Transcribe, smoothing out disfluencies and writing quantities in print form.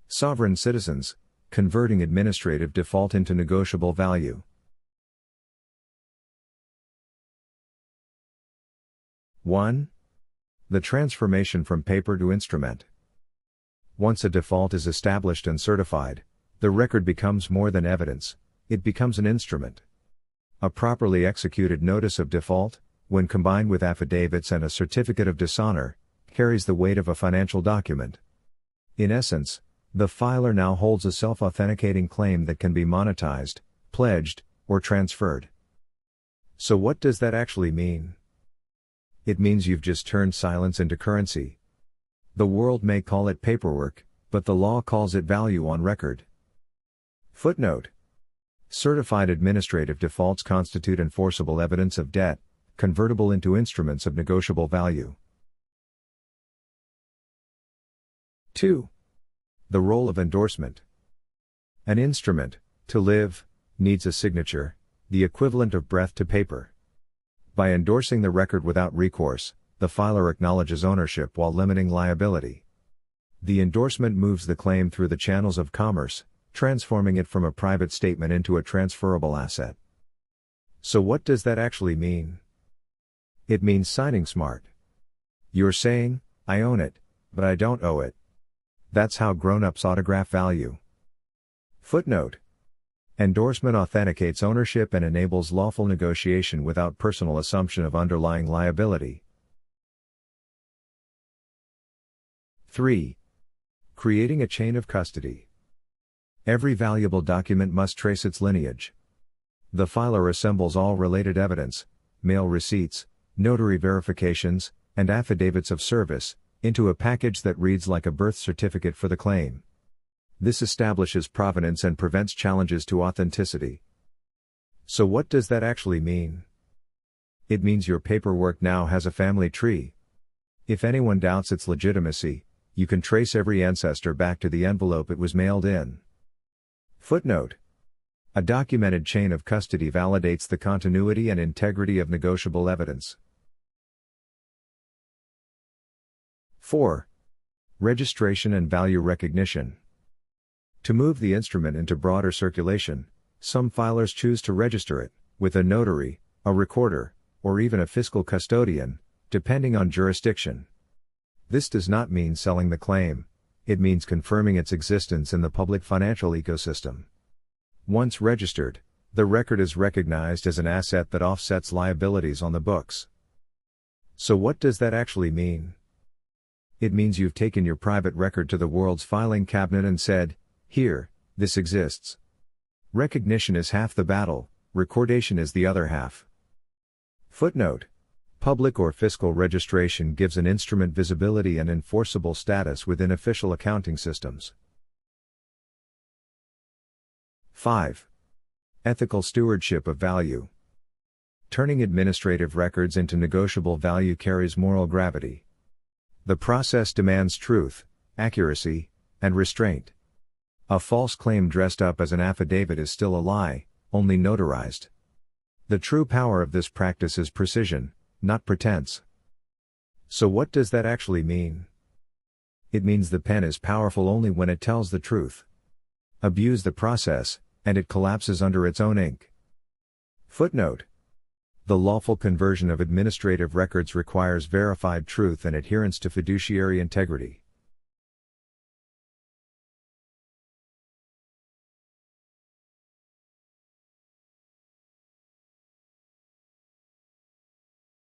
Sovereign citizens, converting administrative default into negotiable value. One. The transformation from paper to instrument. Once a default is established and certified, the record becomes more than evidence, it becomes an instrument. A properly executed notice of default, when combined with affidavits and a certificate of dishonor, carries the weight of a financial document. In essence, the filer now holds a self-authenticating claim that can be monetized, pledged, or transferred. So what does that actually mean? It means you've just turned silence into currency. The world may call it paperwork, but the law calls it value on record. Footnote. Certified administrative defaults constitute enforceable evidence of debt, convertible into instruments of negotiable value. 2. The role of endorsement. An instrument, to live, needs a signature, the equivalent of breath to paper. By endorsing the record without recourse, the filer acknowledges ownership while limiting liability. The endorsement moves the claim through the channels of commerce, transforming it from a private statement into a transferable asset. So what does that actually mean? It means signing smart. You're saying, I own it, but I don't owe it. That's how grown-ups autograph value. Footnote. Endorsement authenticates ownership and enables lawful negotiation without personal assumption of underlying liability. 3. Creating a chain of custody. Every valuable document must trace its lineage. The filer assembles all related evidence, mail receipts, notary verifications, and affidavits of service, into a package that reads like a birth certificate for the claim. This establishes provenance and prevents challenges to authenticity. So what does that actually mean? It means your paperwork now has a family tree. If anyone doubts its legitimacy, you can trace every ancestor back to the envelope it was mailed in. Footnote. A documented chain of custody validates the continuity and integrity of negotiable evidence. 4. Registration and value recognition. To move the instrument into broader circulation, some filers choose to register it, with a notary, a recorder, or even a fiscal custodian, depending on jurisdiction. This does not mean selling the claim, it means confirming its existence in the public financial ecosystem. Once registered, the record is recognized as an asset that offsets liabilities on the books. So what does that actually mean? It means you've taken your private record to the world's filing cabinet and said, here, this exists. Recognition is half the battle, recordation is the other half. Footnote. Public or fiscal registration gives an instrument visibility and enforceable status within official accounting systems. 5. Ethical stewardship of value. Turning administrative records into negotiable value carries moral gravity. The process demands truth, accuracy, and restraint. A false claim dressed up as an affidavit is still a lie, only notarized. The true power of this practice is precision, not pretense. So what does that actually mean? It means the pen is powerful only when it tells the truth. Abuse the process, and it collapses under its own ink. Footnote. The lawful conversion of administrative records requires verified truth and adherence to fiduciary integrity.